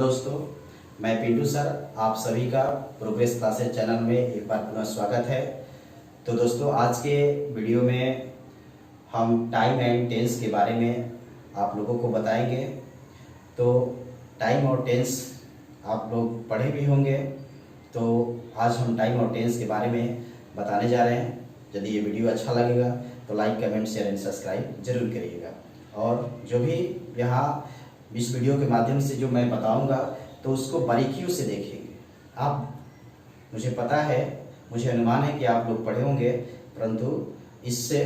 दोस्तों, मैं पिंटू सर, आप सभी का प्रोग्रेस क्लासेस चैनल में एक बार पुनः स्वागत है। तो दोस्तों, आज के वीडियो में हम टाइम एंड टेंस के बारे में आप लोगों को बताएंगे। तो टाइम और टेंस आप लोग पढ़े भी होंगे, तो आज हम टाइम और टेंस के बारे में बताने जा रहे हैं। यदि ये वीडियो अच्छा लगेगा तो like, comment, share and subscribe जरूर करिएगा। और जो भी यहाँ इस वीडियो के माध्यम से जो मैं बताऊंगा तो उसको बारीकियों से देखेंगे। आप, मुझे पता है, मुझे अनुमान है कि आप लोग पढ़े होंगे, परंतु इससे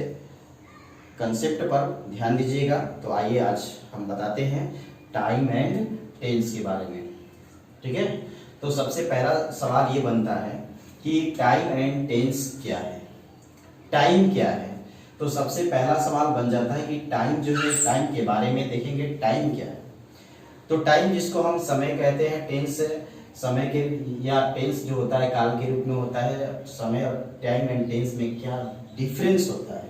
कंसेप्ट पर ध्यान दीजिएगा। तो आइए आज हम बताते हैं टाइम एंड टेंस के बारे में। ठीक है, तो सबसे पहला सवाल ये बनता है कि टाइम एंड टेंस क्या है, टाइम क्या है। तो सबसे पहला सवाल बन जाता है कि टाइम जो है, टाइम के बारे में देखेंगे टाइम क्या है। तो टाइम जिसको हम समय कहते हैं, टेंस समय के, या टेंस जो होता है काल के रूप में होता है। समय और टाइम एंड टेंस में क्या डिफरेंस होता है,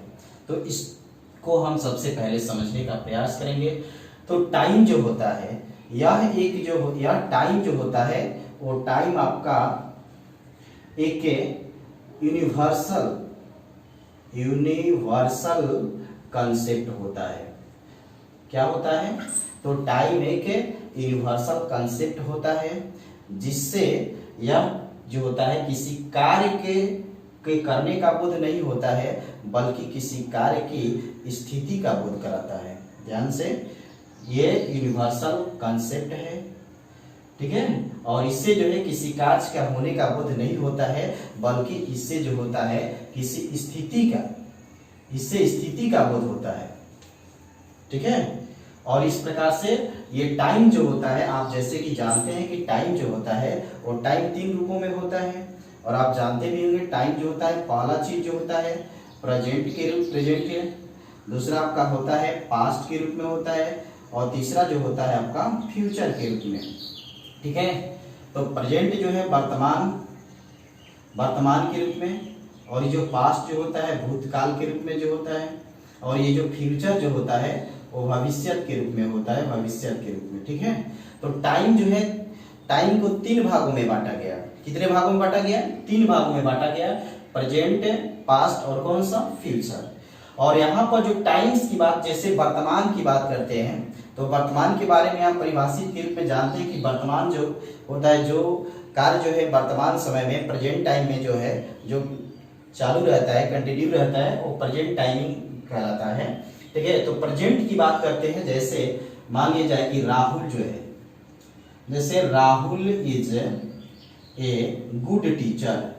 तो इसको हम सबसे पहले समझने का प्रयास करेंगे। तो टाइम जो होता है, यह टाइम जो होता है, वो टाइम आपका एक यूनिवर्सल कंसेप्ट होता है। क्या होता है? तो टाइम एक यूनिवर्सल कंसेप्ट होता है, जिससे यह जो होता है किसी कार्य के करने का बोध नहीं होता है, बल्कि किसी कार्य की स्थिति का बोध कराता है। ध्यान से, ये यूनिवर्सल कंसेप्ट है, ठीक है। और इससे जो है किसी कार्य का होने का बोध नहीं होता है, बल्कि इससे जो होता है किसी स्थिति का बोध होता है। ठीक है। और इस प्रकार से ये टाइम जो होता है, आप जैसे कि जानते हैं कि टाइम जो होता है वो टाइम 3 रूपों में होता है। और आप जानते भी होंगे टाइम जो होता है, पहला चीज जो होता है प्रेजेंट के, दूसरा आपका होता है पास्ट के रूप में होता है, और तीसरा जो होता है आपका फ्यूचर के रूप में। ठीक है। तो प्रेजेंट जो है वर्तमान के रूप में, और ये जो पास्ट जो होता है भूतकाल के रूप में जो होता है, और ये जो फ्यूचर जो होता है वो भविष्य के रूप में होता है, भविष्य के रूप में। ठीक है। तो टाइम जो है, टाइम को 3 भागों में बांटा गया। कितने भागों में बांटा गया? 3 भागों में बांटा गया, प्रेजेंट, पास्ट और कौन सा? फ्यूचर। और यहाँ पर जो टाइम्स की बात, जैसे वर्तमान की बात करते हैं, तो वर्तमान के बारे में आप परिभाषित के रूप में जानते हैं कि वर्तमान जो होता है, जो कार्य जो है वर्तमान समय में, प्रेजेंट टाइम में जो है, जो चालू रहता है, कंटिन्यू रहता है, वो प्रेजेंट टाइमिंग कहलाता है। ठीक है। तो प्रेजेंट की बात करते हैं, जैसे मान लिया जाए कि राहुल जो है, जैसे Rahul is a good teacher,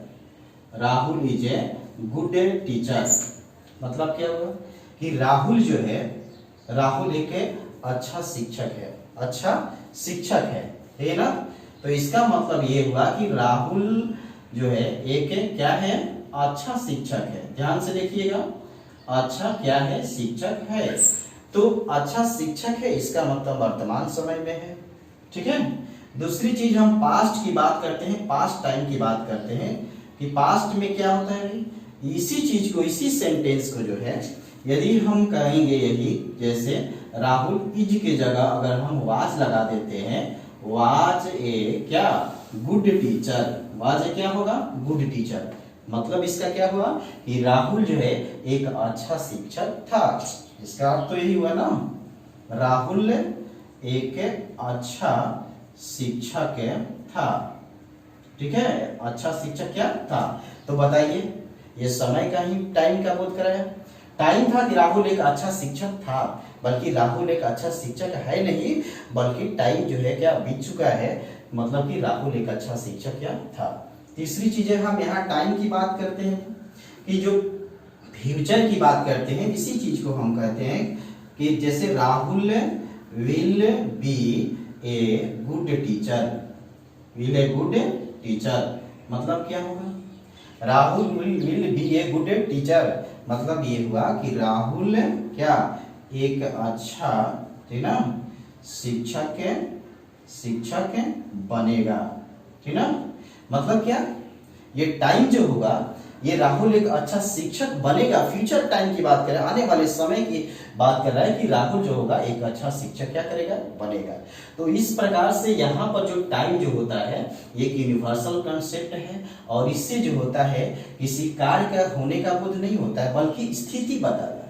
Rahul is a good teacher. मतलब क्या हुआ कि राहुल जो है, राहुल एक अच्छा शिक्षक है, अच्छा शिक्षक है ना। तो इसका मतलब ये हुआ कि राहुल जो है एक क्या है? अच्छा शिक्षक है। ध्यान से देखिएगा, अच्छा क्या है? शिक्षक है। तो अच्छा शिक्षक है, इसका मतलब वर्तमान समय में है। ठीक है। दूसरी चीज हम पास्ट की बात करते हैं, पास्ट टाइम की बात करते हैं कि पास्ट में क्या होता है भाई, इसी चीज को, इसी सेंटेंस को जो है, यदि हम कहेंगे यही, जैसे राहुल इज के जगह अगर हम वाज लगा देते हैं, वाज ए क्या? Good teacher. वाज ए क्या होगा? Good teacher. मतलब इसका क्या हुआ कि राहुल जो है एक अच्छा शिक्षक था। इसका अर्थ तो यही हुआ ना, राहुल एक अच्छा शिक्षक था। ठीक है, अच्छा शिक्षक क्या था? तो बताइए, ये समय का ही टाइम का बोध कराया। टाइम था कि राहुल एक अच्छा शिक्षक था, बल्कि राहुल एक अच्छा शिक्षक है नहीं, बल्कि टाइम जो है क्या बीत चुका है, मतलब कि राहुल एक अच्छा शिक्षक क्या था। तीसरी चीजें हम यहाँ टाइम की बात करते हैं कि जो फ्यूचर की बात करते हैं, इसी चीज को हम कहते हैं कि जैसे Rahul will be a good teacher, will a good teacher. मतलब क्या होगा? Rahul will be a good teacher, मतलब ये हुआ कि राहुल क्या? एक अच्छा, ठीक ना, शिक्षक बनेगा। ठीक ना। मतलब क्या? ये टाइम जो होगा, ये राहुल एक अच्छा शिक्षक बनेगा। फ्यूचर टाइम की बात करें, आने वाले समय की बात कर रहा है कि राहुल जो होगा एक अच्छा शिक्षक क्या करेगा, बनेगा। तो इस प्रकार से यहाँ पर जो टाइम जो होता है ये एक यूनिवर्सल कंसेप्ट है, और इससे जो होता है किसी कार्य का होने का बोध नहीं होता है, बल्कि स्थिति बताता है।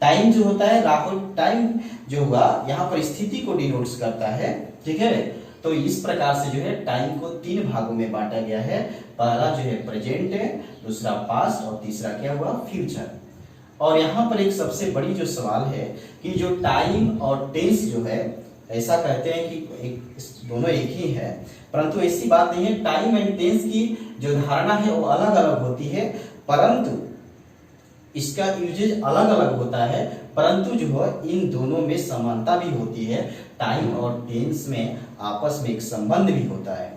टाइम जो होता है, राहुल टाइम जो हुआ यहाँ पर स्थिति को डिनोट्स करता है, ठीक है। तो इस प्रकार से जो है टाइम को 3 भागों में बांटा गया है। पहला जो है प्रेजेंट है, दूसरा पास्ट और तीसरा क्या हुआ, फ्यूचर। और यहाँ पर एक सबसे बड़ी जो सवाल है कि जो टाइम और टेंस जो है, ऐसा कहते हैं कि दोनों एक ही है, परंतु ऐसी बात नहीं है। टाइम एंड टेंस की जो धारणा है वो अलग अलग होती है, परंतु इसका यूजेज अलग अलग होता है, परंतु जो है इन दोनों में समानता भी होती है। टाइम और टेंस में आपस में एक संबंध भी होता है।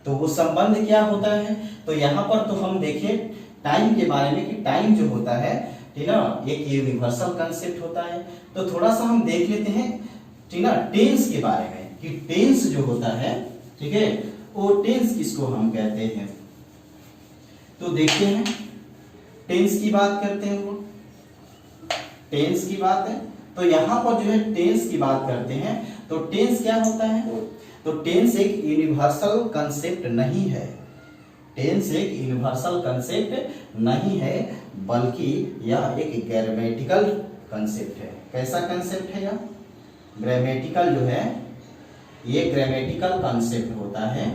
तो वो संबंध क्या होता है, तो यहाँ पर तो हम देखें टाइम के बारे में कि टाइम जो होता है, ठीक है ना, एक यूनिवर्सल कंसेप्ट होता है। तो थोड़ा सा हम देख लेते हैं, ठीक ना, टेंस के बारे में कि टेंस जो होता है, ठीक है, वो टेंस किसको हम कहते हैं। तो देखते हैं, टेंस की बात करते हैं, वो टेंस की बात है। तो यहां पर जो है टेंस की बात करते हैं, तो टेंस क्या होता है, तो टेंस एक यूनिवर्सल कंसेप्ट नहीं है। टेंस एक यूनिवर्सल कंसेप्ट नहीं है, बल्कि यह एक ग्रामेटिकल कंसेप्ट है। कैसा कंसेप्ट है यह, ग्रामेटिकल जो है, ये ग्रामेटिकल कंसेप्ट होता है,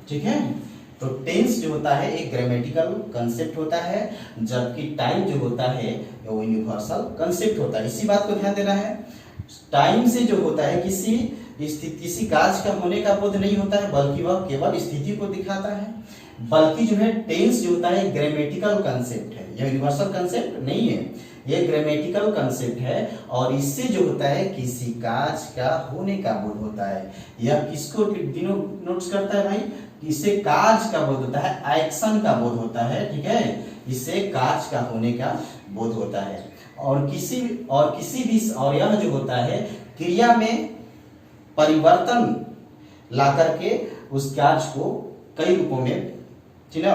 ठीक है। तो टेंस जो होता है एक ग्रामेटिकल कंसेप्ट होता है, जबकि टाइम जो होता है वो यूनिवर्सल कंसेप्ट होता है। इसी बात को ध्यान देना है। टाइम से जो होता है किसी कार्य का होने का बोध नहीं होता है, बल्कि वह केवल स्थिति को दिखाता है। बल्कि जो है टेंस जो होता है ग्रामेटिकल कंसेप्ट है, यह यूनिवर्सल कंसेप्ट नहीं है, यह ग्रामेटिकल कंसेप्ट है। और इससे जो होता है किसी कार्य का होने का बोध होता है। यह किसको नोट्स करता है भाई, इससे कार्य का बोध होता है, एक्शन का बोध होता है, ठीक है। इससे कार्य का होने का बोध होता है। और किसी भी और यह जो होता है क्रिया में परिवर्तन ला करके उस कार्य को कई रूपों में, ठीक है,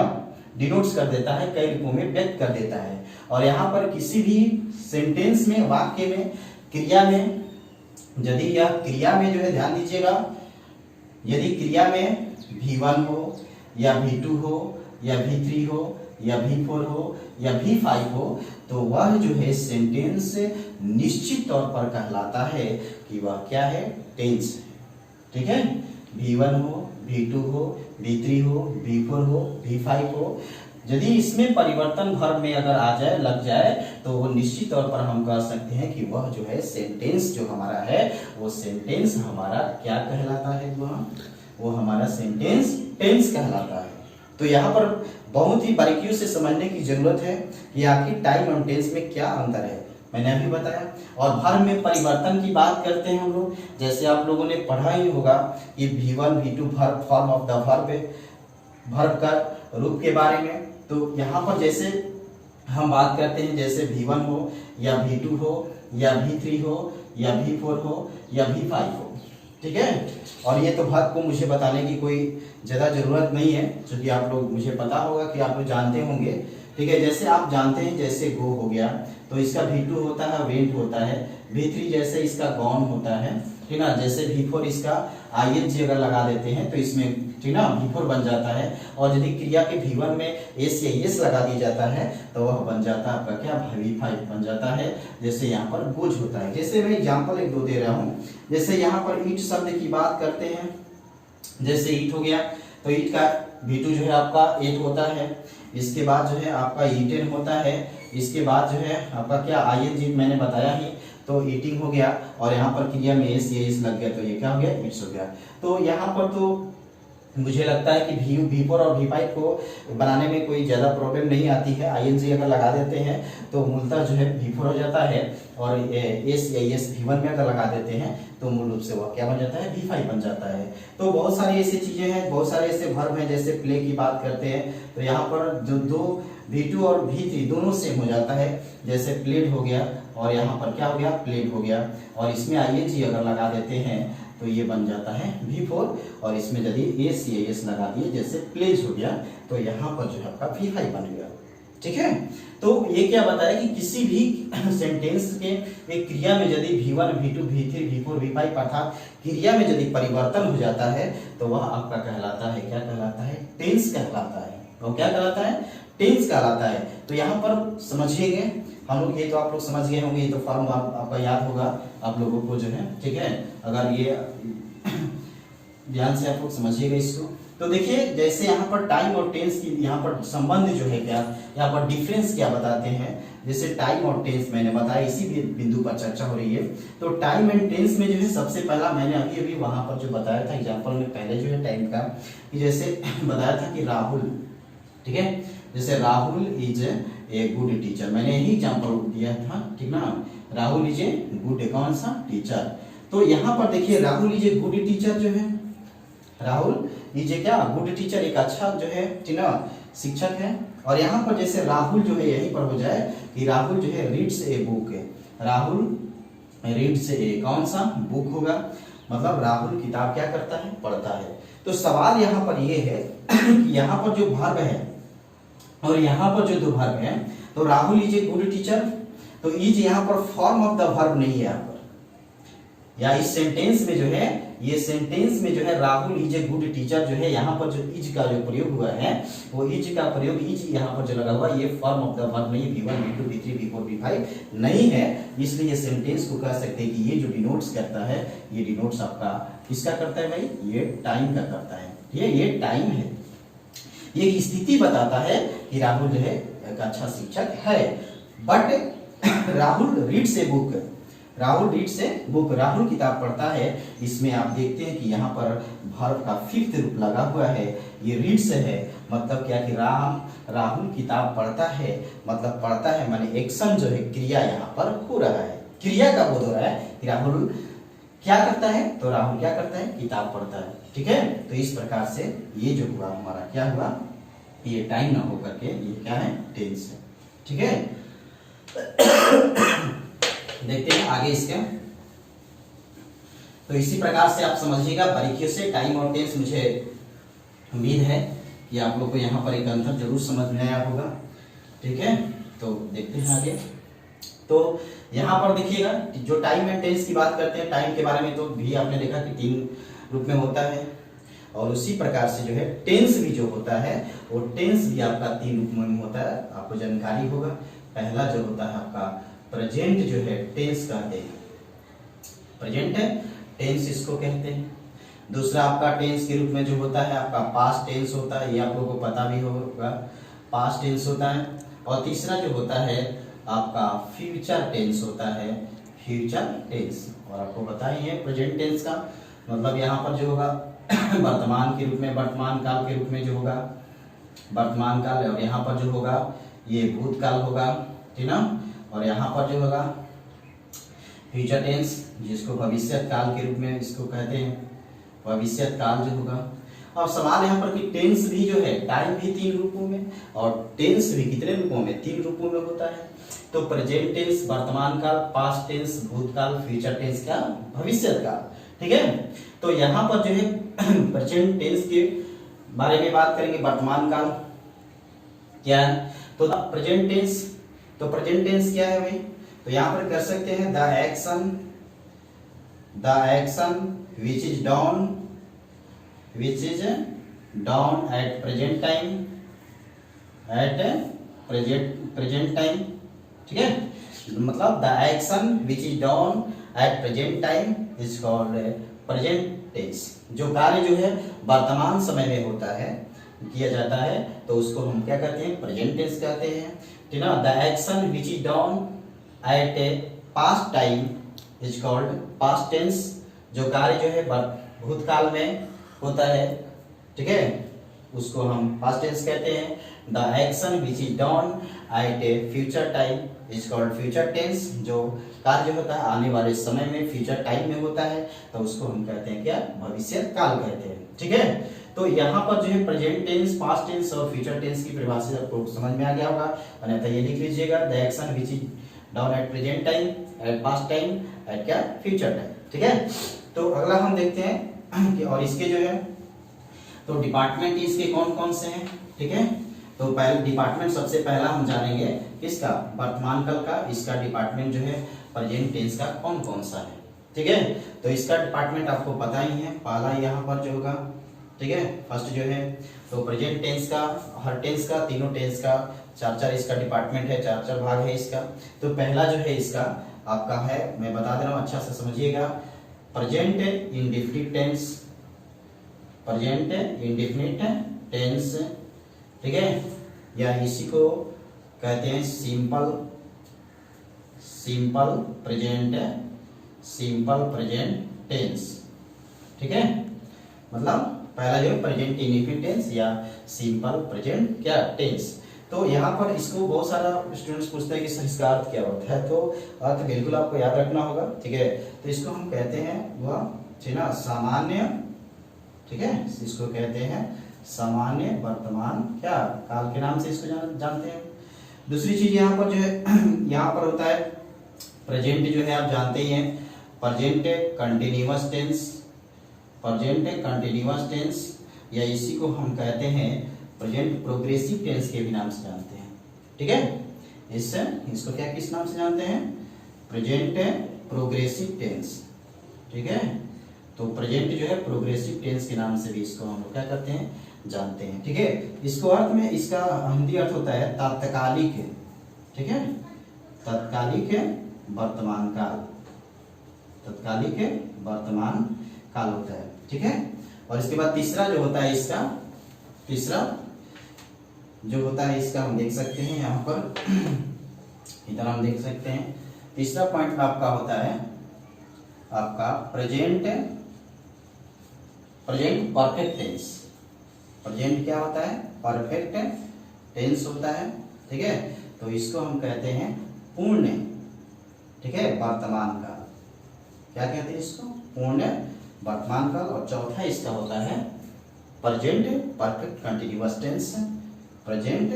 डिनोट्स कर देता है, कई रूपों में व्यक्त कर देता है। और यहाँ पर किसी भी सेंटेंस में, वाक्य में, क्रिया में, यदि यह क्रिया में जो है, ध्यान दीजिएगा, यदि क्रिया में V1 हो या V2 हो या V3 हो या V4 हो या V5 हो, तो वह जो है सेंटेंस निश्चित तौर पर कहलाता है कि वह क्या है, टेंस है, ठीक है। V1 हो, V2 हो, V3 हो, V4 हो, V5 हो, यदि इसमें परिवर्तन वर्ब में अगर आ जाए, लग जाए, तो वो निश्चित तौर पर हम कह सकते हैं कि वह जो है सेंटेंस जो हमारा है, वो सेंटेंस हमारा क्या कहलाता है, वो हमारा सेंटेंस टेंस कहलाता है। तो यहाँ पर बहुत ही बारीकियों से समझने की जरूरत है कि आखिर टाइम और टेंस में क्या अंतर है, मैंने अभी बताया। और वर्ब में परिवर्तन की बात करते हैं हम लोग, जैसे आप लोगों ने पढ़ा ही होगा कि V1 V2 verb, form of the verb, verb का रूप के बारे में। तो यहाँ पर जैसे हम बात करते हैं, जैसे V1 हो या V2 हो या V3 हो या V4 हो या V5 हो, ठीक है। और ये तो बात को मुझे बताने की कोई ज़्यादा ज़रूरत नहीं है, क्योंकि आप लोग, मुझे पता होगा कि आप लोग जानते होंगे, ठीक है। जैसे आप जानते हैं, जैसे गो हो गया तो इसका V2 होता है वेंट होता है, V3 जैसे इसका गॉन होता है, ठीक ना। जैसे V4 इसका ING अगर लगा देते हैं तो इसमें, ठीक ना, V4 बन जाता है। और यदि क्रिया के V1 में S या S लगा दिया जाता है तो वह बन जाता है आपका क्या, V5 बन जाता है। जैसे यहाँ पर गोज होता है, जैसे मैं एग्जाम्पल एक दो दे रहा हूँ। जैसे यहाँ पर ईट शब्द की बात करते हैं, जैसे ईट हो गया तो ईट का V2 जो है आपका 8 होता है, इसके बाद जो है आपका ईटेन होता है, इसके बाद जो है आपका क्या, ING मैंने बताया ही, तो ईटिंग हो गया। और यहाँ पर क्रिया में एस ये इस लग गया तो ये क्या हो गया, इट्स हो गया। तो यहाँ पर तो मुझे लगता है कि V4 और V5 को बनाने में कोई ज़्यादा प्रॉब्लम नहीं आती है। ING अगर लगा देते हैं तो मूलतः जो है V4 हो जाता है, और एस या एस V1 में अगर लगा देते हैं तो मूल रूप से वह क्या बन जाता है, V5 बन जाता है। तो बहुत सारी ऐसी चीज़ें हैं, बहुत सारे ऐसे वर्ब हैं, जैसे प्ले की बात करते हैं तो यहाँ पर जो दो V2 और V3 दोनों सेम हो जाता है, जैसे प्लेड हो गया और यहाँ पर क्या हो गया, प्लेड हो गया। और इसमें ING अगर लगा देते हैं तो ये बन जाता है V4 और इसमें यदि एस या एस लगा दिए जैसे प्लेज हो गया तो यहाँ पर जो है आपका V5 बन गया। ठीक है, तो ये क्या बताया कि किसी भी सेंटेंस के एक क्रिया में यदि V1 V2 V3 V4 V5 अर्थात क्रिया में यदि परिवर्तन हो जाता है तो वह आपका कहलाता है, क्या कहलाता है, टेंस कहलाता है। और क्या कहलाता है, टेंस कहलाता है। तो यहाँ पर समझिएगा हम लोग, ये तो आप लोग समझ गए होंगे, ये तो फॉर्म आपका याद होगा आप लोगों को जो है। ठीक है, अगर ये ध्यान से आप लोग समझिएगा इसको। तो देखिए जैसे यहाँ पर टाइम और टेंस की यहाँ पर संबंध जो है, क्या यहाँ पर डिफरेंस क्या बताते हैं। जैसे टाइम और टेंस मैंने बताया, इसी बिंदु पर चर्चा हो रही है। तो टाइम एंड टेंस में जो है सबसे पहला मैंने अभी वहां पर जो बताया था एग्जाम्पल में पहले जो है टाइम का, कि जैसे बताया था कि राहुल, ठीक है, जैसे Rahul is a good teacher, मैंने यही एग्जाम्पल दिया था, ठीक ना। राहुल इज ए गुड कौन सा टीचर। तो यहाँ पर देखिए Rahul is a good teacher जो है, राहुल इज ए क्या गुड टीचर, एक अच्छा जो है ठीक ना शिक्षक है। और यहाँ पर जैसे राहुल जो है यहीं पर हो जाए कि राहुल जो है रीड्स ए बुक है, राहुल रीड्स ए कौन सा बुक होगा, मतलब राहुल किताब क्या करता है, पढ़ता है। तो सवाल यहाँ पर ये है कि यहाँ पर जो वर्ब है और यहाँ पर जो दो वर्ब है, तो Rahul is a good teacher, तो इज यहाँ पर फॉर्म ऑफ द वर्ब नहीं है यहाँ पर, या इस सेंटेंस में जो है, ये सेंटेंस में जो है Rahul is a good teacher जो है, यहाँ पर जो इज का जो प्रयोग हुआ है वो इज का प्रयोग, इज यहाँ पर जो लगा हुआ ये फॉर्म ऑफ द वर्ब नहीं, V1 V2 V3 V4 V5 नहीं है। इसलिए ये सेंटेंस को कह सकते हैं कि ये जो डिनोट्स करता है, ये डिनोट्स आपका किसका करता है भाई, ये टाइम का करता है। ये टाइम है, ये स्थिति बताता है कि राहुल जो है एक अच्छा शिक्षक है। But Rahul reads a book, Rahul reads a book, Rahul किताब पढ़ता है। इसमें आप देखते हैं कि यहाँ पर वर्ब का फिफ्थ रूप लगा हुआ है, ये रीड्स है, मतलब क्या कि राहुल किताब पढ़ता है, मतलब पढ़ता है माने एक्शन जो है, क्रिया यहाँ पर हो रहा है, क्रिया का बोध हो रहा है कि राहुल क्या करता है, तो राहुल क्या करता है, किताब पढ़ता है। ठीक है, तो इस प्रकार से ये जो हुआ हमारा क्या हुआ, ये टाइम ना होकर के ये क्या है, टेंस है। ठीक है, देखते हैं आगे इसके। तो इसी प्रकार से आप समझिएगा बारीकियों से टाइम और टेंस। मुझे उम्मीद है कि आप लोग को यहाँ पर एक अंतर जरूर समझ में आया होगा। ठीक है, तो देखते हैं आगे। तो यहाँ पर देखिएगा जो टाइम एंड टेंस की बात करते हैं, टाइम के बारे में तो भी आपने देखा कि 3 रूप में होता है, और उसी प्रकार से जो है टेंस भी जो होता है वो टेंस भी आपका 3 रूप में होता है, आपको जानकारी होगा। पहला जो होता है आपका प्रेजेंट जो है टेंस कहते हैं, प्रेजेंट है टेंस इसको कहते हैं। दूसरा आपका टेंस के रूप में जो होता है आपका पास्ट टेंस होता है, ये आप लोगों को पता भी होगा, पास्ट टेंस होता है। और तीसरा जो होता है आपका फ्यूचर टेंस होता है, फ्यूचर टेंस। और आपको पता ही है प्रेजेंट टेंस का मतलब यहाँ पर जो होगा वर्तमान के रूप में, वर्तमान काल के रूप में जो होगा वर्तमान काल, और यहाँ पर जो होगा ये भूतकाल होगा, ठीक ना। और यहाँ पर जो होगा फ्यूचर टेंस, जिसको भविष्य काल के रूप में इसको कहते हैं, भविष्य काल जो होगा। अब सवाल यहाँ पर कि टेंस भी जो है, टाइम भी 3 रूपों में और टेंस भी कितने रूपों में, 3 रूपों में होता है। तो प्रेजेंट टेंस वर्तमान काल, पास्ट टेंस भूतकाल, फ्यूचर टेंस क्या भविष्य काल। ठीक है, तो यहाँ पर जो है प्रेजेंट टेंस के बारे में बात करेंगे। वर्तमान काल क्या है, तो प्रेजेंट टेंस, तो प्रेजेंट टेंस क्या है भाई, तो यहाँ पर कर सकते हैं the action which is done at present time, at present time. ठीक है, मतलब the action which is done at present time is called present tense. जो कार्य जो है वर्तमान समय में होता है, किया जाता है, तो उसको हम क्या कहते हैं, प्रेजेंट टेंस कहते हैं। ठीक है, the action which is done at a past time is called past tense. जो कार्य जो है भूतकाल में होता है, ठीक है, उसको हम पास्ट टेंस कहते हैं। The action which is done at a future time is called future tense. जो कार्य होता है आने वाले समय में, फ्यूचर टाइम में होता है, तो उसको हम कहते हैं क्या, भविष्य काल कहते हैं। ठीक है, तो यहाँ पर जो है प्रेजेंट टेंस, पास्ट टेंस और फ्यूचर टेंस की परिभाषा आपको समझ में आ गया होगा, अन्यथा ये लिख लीजिएगा the action which is down at present time, at past time, at क्या फ्यूचर टाइम। ठीक है, तो अगला हम देखते हैं कि और इसके जो है तो डिपार्टमेंट इसके कौन कौन से हैं। ठीक है, तो पहले डिपार्टमेंट सबसे पहला हम जानेंगे किसका, वर्तमान काल का। इसका डिपार्टमेंट जो है प्रेजेंट टेंस का कौन कौन सा है। ठीक है, तो इसका डिपार्टमेंट आपको पता ही है, पहला यहाँ पर जो होगा। ठीक है, फर्स्ट जो है तो प्रेजेंट टेंस का, हर टेंस का, तीनों टेंस का चार चार इसका डिपार्टमेंट है, चार चार भाग है इसका। तो पहला जो है इसका आपका है, मैं बता दे रहा हूँ अच्छा से समझिएगा, present indefinite tense, present indefinite tense. ठीक है, या इसी को कहते हैं simple, simple present, simple present tense. ठीक है, मतलब पहला जो है प्रेजेंट इंडेफिनिट टेंस या सिंपल प्रेजेंट क्या टेंस। तो यहाँ पर इसको बहुत सारा स्टूडेंट्स पूछते हैं कि सर इसका अर्थ क्या होता है, तो अर्थ बिल्कुल आपको याद रखना होगा। ठीक है, तो इसको हम कहते हैं वह ठीक ना सामान्य, ठीक है, इसको कहते हैं सामान्य वर्तमान क्या काल के नाम से इसको जानते हैं। दूसरी चीज यहाँ पर जो है यहाँ पर होता है प्रेजेंट जो है आप जानते ही हैं, present continuous tense, present continuous tense, या इसी को हम कहते हैं प्रेजेंट प्रोग्रेसिव टेंस के भी नाम से जानते हैं। ठीक है, इसको क्या किस नाम से जानते हैं, प्रेजेंट प्रोग्रेसिव टेंस। ठीक है, तो प्रेजेंट जो है प्रोग्रेसिव टेंस के नाम से भी इसको हम लोग क्या करते हैं, जानते हैं। ठीक है, इसको अर्थ में इसका हिंदी अर्थ होता है तात्कालिक। ठीक है, तात्कालिक वर्तमान काल, तात्कालिक वर्तमान काल होता है। ठीक है, और इसके बाद तीसरा जो होता है इसका, तीसरा जो होता है इसका हम देख सकते हैं यहाँ पर इधर हम देख सकते हैं। तीसरा पॉइंट आपका होता है आपका present, present perfect tense. Present क्या होता है, परफेक्ट टेंस होता है। ठीक है, तो इसको हम कहते हैं पूर्ण, ठीक है, वर्तमान काल। क्या कहते हैं इसको, पूर्ण वर्तमान काल। और चौथा इसका होता है present perfect continuous tense, present,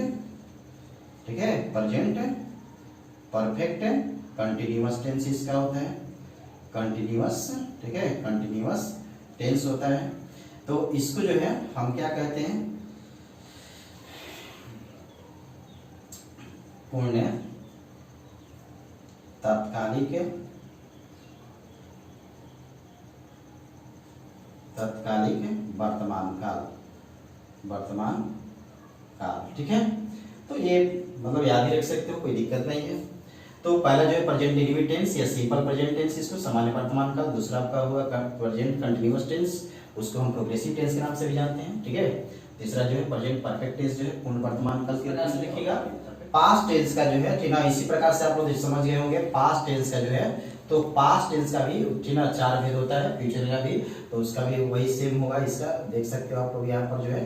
ठीक है, प्रेजेंट परफेक्ट कंटिन्यूअस टेंस इसका होता है, कंटिन्यूअस, ठीक है, कंटिन्यूअस टेंस होता है। तो इसको जो है हम क्या कहते हैं, पूर्ण तात्कालिक, तात्कालिक वर्तमान काल, वर्तमान काल। ठीक है, तो ये मतलब याद ही रख सकते हो, कोई दिक्कत नहीं है। तो पहला जो है प्रेजेंट इंडेफिनिट टेंस या सिंपल प्रेजेंट टेंस, इसको सामान्य वर्तमान काल। दूसरा आपका हुआ प्रेजेंट कंटीन्यूअस टेंस, उसको हम प्रोग्रेसिव टेंस के नाम से भी जानते हैं। ठीक है, तीसरा जो है प्रेजेंट परफेक्ट टेंस जो है पूर्ण वर्तमान काल के नाम से लिखिएगा। पास्ट टेंस का जो है ठीक ना, इसी प्रकार से आप लोग समझ गए होंगे। पास्ट टेंस का जो है तो पास्ट टेंस का भी ठीक ना चार भेद होता है, फ्यूचर का भी, तो उसका भी वही सेम होगा। इसका देख सकते हो आप लोग यहाँ पर जो है,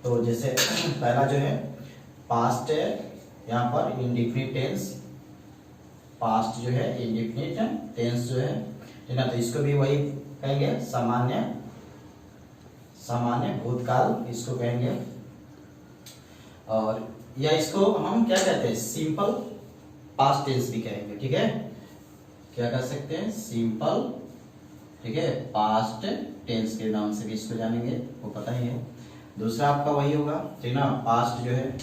तो जैसे पहला जो है पास्ट है यहाँ पर इंडेफिनिट टेंस, पास्ट जो है इंडेफिनिट टेंस जो है ठीक ना, तो इसको भी वही कहेंगे सामान्य, सामान्य भूतकाल इसको कहेंगे। और या इसको हम क्या कहते हैं, सिंपल पास्ट टेंस भी कहेंगे। ठीक है, क्या कर सकते हैं, सिंपल, ठीक है, पास्ट टेंस के नाम से भी इसको जानेंगे, वो पता ही है। दूसरा आपका वही होगा ठीक ना, पास्ट जो है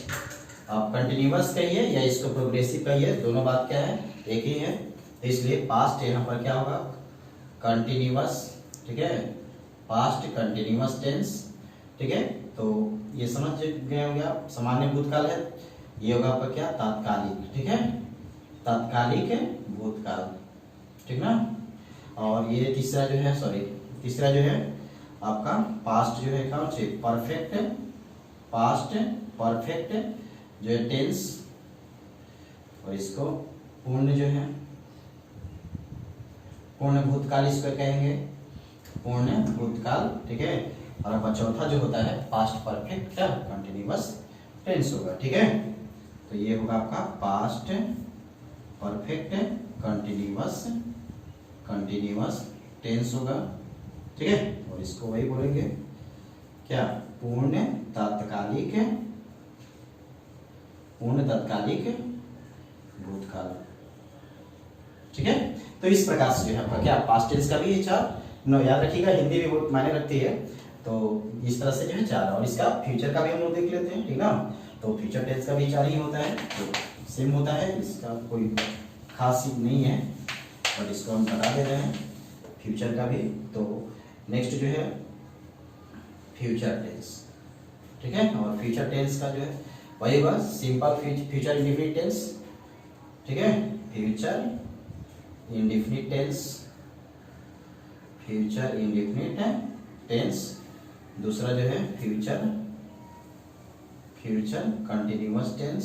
आप कंटिन्यूअस कहिए या इसको प्रोग्रेसिव कहिए, दोनों बात क्या है, एक ही है। तो इसलिए पास्ट यहाँ पर क्या होगा, कंटिन्यूअस, ठीक है, पास्ट कंटिन्यूअस टेंस। ठीक है, तो ये समझ गए होंगे आप, सामान्य भूतकाल है, ये होगा आपका क्या, तात्कालिक, ठीक है, तात्कालिक भूतकाल, ठीक ना। और ये तीसरा जो है, सॉरी, तीसरा जो है आपका पास्ट जो है क्या, परफेक्ट, पास्ट परफेक्ट जो है टेंस, और इसको पूर्ण जो है, पूर्ण भूतकाल इसको कहेंगे, पूर्ण भूतकाल। ठीक है, और अब चौथा जो होता है पास्ट परफेक्ट कंटिन्यूअस टेंस होगा। ठीक है, तो ये होगा आपका past perfect continuous, continuous tense होगा। ठीक है, और इसको वही बोलेंगे क्या, पूर्ण तात्कालिक, पूर्ण तात्कालिक भूतकाल, ठीक है। तो इस प्रकार से जो है आपका क्या पास्ट टेंस का भी ये 4 याद रखिएगा, हिंदी भी बहुत मायने रखती है। तो इस तरह से जो है 4, और इसका फ्यूचर का भी हम लोग देख लेते हैं, ठीक ना। तो फ्यूचर टेंस का भी 4 ही होता है, तो सेम होता है, इसका कोई खास चीज नहीं है, बट इसको हम बता दे रहे हैं फ्यूचर का भी। तो नेक्स्ट जो है फ्यूचर टेंस, ठीक है। और फ्यूचर टेंस का जो है वही होगा सिंपल फ्यूचर इंडेफिनिट टेंस, ठीक है। Future indefinite tense, future indefinite tense. दूसरा जो है future continuous tense,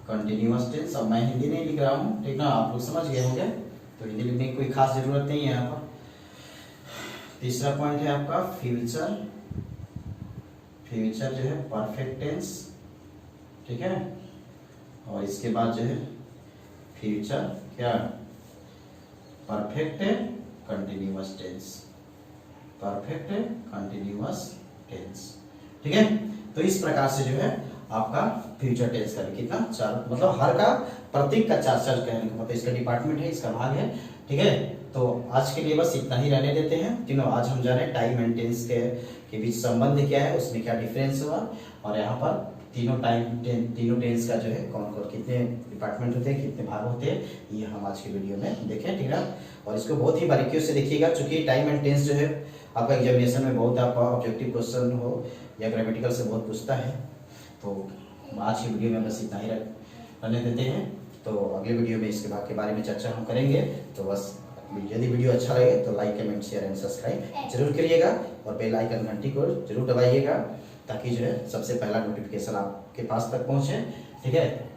continuous tense. अब मैं हिंदी नहीं लिख रहा हूँ, ठीक ना, आप लोग समझ गए होंगे, तो हिंदी लिखने की कोई खास जरूरत नहीं है यहाँ पर। तीसरा पॉइंट है आपका फ्यूचर जो है परफेक्ट टेंस, ठीक है। और इसके बाद जो है फ्यूचर क्या perfect continuous tense, perfect continuous tense, ठीक है। तो इस प्रकार से जो है आपका फ्यूचर टेंस का कितना 4, मतलब हर का प्रत्येक का 4 कहने का मतलब इसका डिपार्टमेंट है, इसका भाग है, ठीक है। तो आज के लिए बस इतना ही रहने देते हैं, तीनों। आज हम जाने टाइम एंड टेंस के बीच संबंध क्या है, उसमें क्या डिफरेंस हुआ, और यहाँ पर तीनों टेंस का जो है कौन कौन कितने डिपार्टमेंट होते हैं, कितने भाग होते हैं, ये हम आज की वीडियो में देखें, ठीक है। और इसको बहुत ही बारीकियों से देखिएगा, चूंकि टाइम एंड टेंस जो है आपका एग्जामिनेशन में बहुत आपका ऑब्जेक्टिव क्वेश्चन हो या ग्रामेटिकल से बहुत पूछता है। तो आज की वीडियो में बस इतना ही रहने देते हैं, तो अगले वीडियो में इसके बाद के बारे में चर्चा हम करेंगे। तो बस यदि वीडियो अच्छा लगे तो like, comment, share and subscribe जरूर करिएगा, और बेल आइकन घंटी को जरूर दबाइएगा, ताकि जो है सबसे पहला नोटिफिकेशन आपके पास तक पहुंचे, ठीक है।